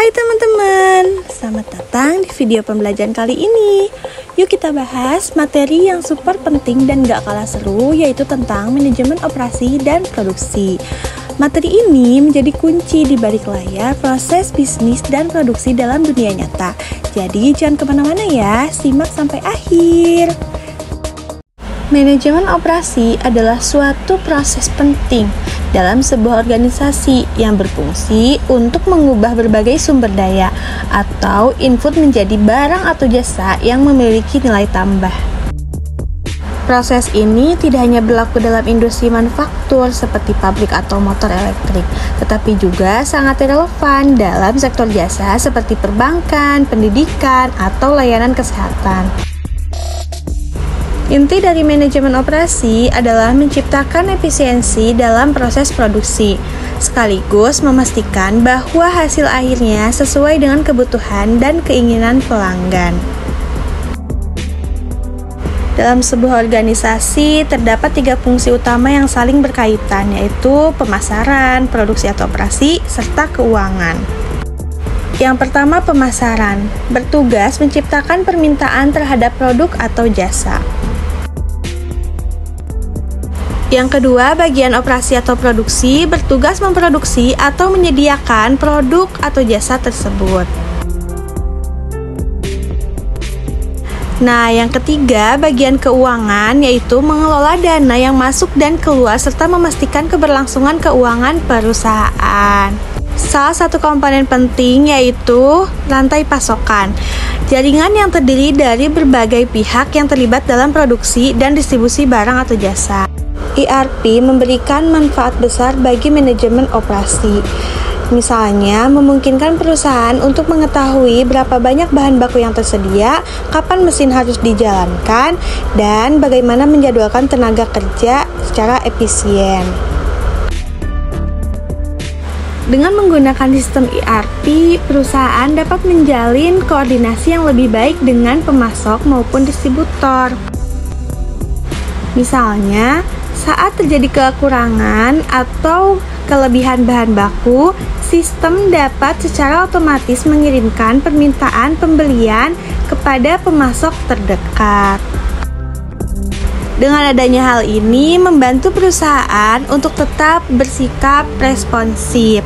Hai teman-teman, selamat datang di video pembelajaran kali ini. Yuk kita bahas materi yang super penting dan gak kalah seru, yaitu tentang manajemen operasi dan produksi. Materi ini menjadi kunci di balik layar proses bisnis dan produksi dalam dunia nyata. Jadi jangan kemana-mana ya, simak sampai akhir. Manajemen operasi adalah suatu proses penting dalam sebuah organisasi yang berfungsi untuk mengubah berbagai sumber daya atau input menjadi barang atau jasa yang memiliki nilai tambah. Proses ini tidak hanya berlaku dalam industri manufaktur seperti pabrik atau motor elektrik, tetapi juga sangat relevan dalam sektor jasa seperti perbankan, pendidikan, atau layanan kesehatan. Inti dari manajemen operasi adalah menciptakan efisiensi dalam proses produksi, sekaligus memastikan bahwa hasil akhirnya sesuai dengan kebutuhan dan keinginan pelanggan. Dalam sebuah organisasi, terdapat 3 fungsi utama yang saling berkaitan, yaitu pemasaran, produksi atau operasi, serta keuangan. Yang pertama, pemasaran, bertugas menciptakan permintaan terhadap produk atau jasa. Yang kedua, bagian operasi atau produksi bertugas memproduksi atau menyediakan produk atau jasa tersebut. Nah, yang ketiga, bagian keuangan, yaitu mengelola dana yang masuk dan keluar serta memastikan keberlangsungan keuangan perusahaan. Salah satu komponen penting yaitu rantai pasokan, jaringan yang terdiri dari berbagai pihak yang terlibat dalam produksi dan distribusi barang atau jasa. ERP memberikan manfaat besar bagi manajemen operasi. Misalnya, memungkinkan perusahaan untuk mengetahui berapa banyak bahan baku yang tersedia, kapan mesin harus dijalankan, dan bagaimana menjadwalkan tenaga kerja secara efisien. Dengan menggunakan sistem ERP, perusahaan dapat menjalin koordinasi yang lebih baik dengan pemasok maupun distributor. Misalnya, saat terjadi kekurangan atau kelebihan bahan baku, sistem dapat secara otomatis mengirimkan permintaan pembelian kepada pemasok terdekat. Dengan adanya hal ini, membantu perusahaan untuk tetap bersikap responsif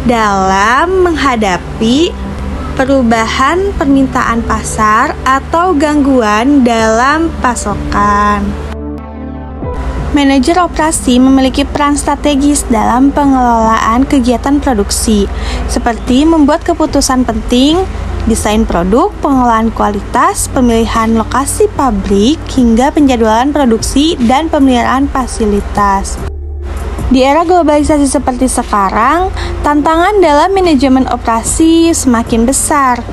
dalam menghadapi perubahan permintaan pasar atau gangguan dalam pasokan. Manajer operasi memiliki peran strategis dalam pengelolaan kegiatan produksi, seperti membuat keputusan penting, desain produk, pengelolaan kualitas, pemilihan lokasi pabrik, hingga penjadwalan produksi dan pemeliharaan fasilitas. Di era globalisasi seperti sekarang, tantangan dalam manajemen operasi semakin besar.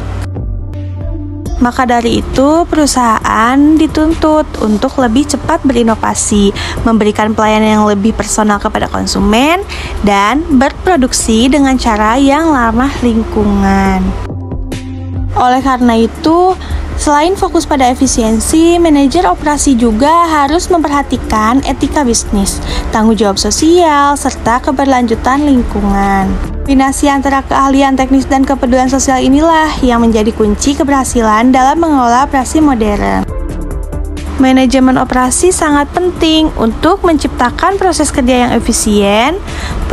Maka dari itu, perusahaan dituntut untuk lebih cepat berinovasi, memberikan pelayanan yang lebih personal kepada konsumen, dan berproduksi dengan cara yang ramah lingkungan. Oleh karena itu, selain fokus pada efisiensi, manajer operasi juga harus memperhatikan etika bisnis, tanggung jawab sosial, serta keberlanjutan lingkungan. Kombinasi antara keahlian teknis dan kepedulian sosial inilah yang menjadi kunci keberhasilan dalam mengelola operasi modern. Manajemen operasi sangat penting untuk menciptakan proses kerja yang efisien,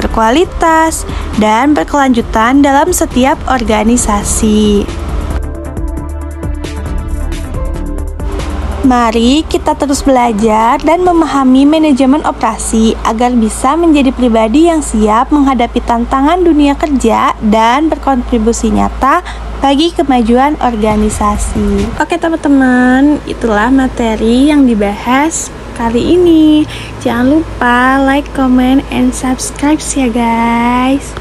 berkualitas, dan berkelanjutan dalam setiap organisasi. Mari kita terus belajar dan memahami manajemen operasi agar bisa menjadi pribadi yang siap menghadapi tantangan dunia kerja dan berkontribusi nyata bagi kemajuan organisasi. Oke teman-teman, itulah materi yang dibahas kali ini. Jangan lupa like, comment, and subscribe ya guys.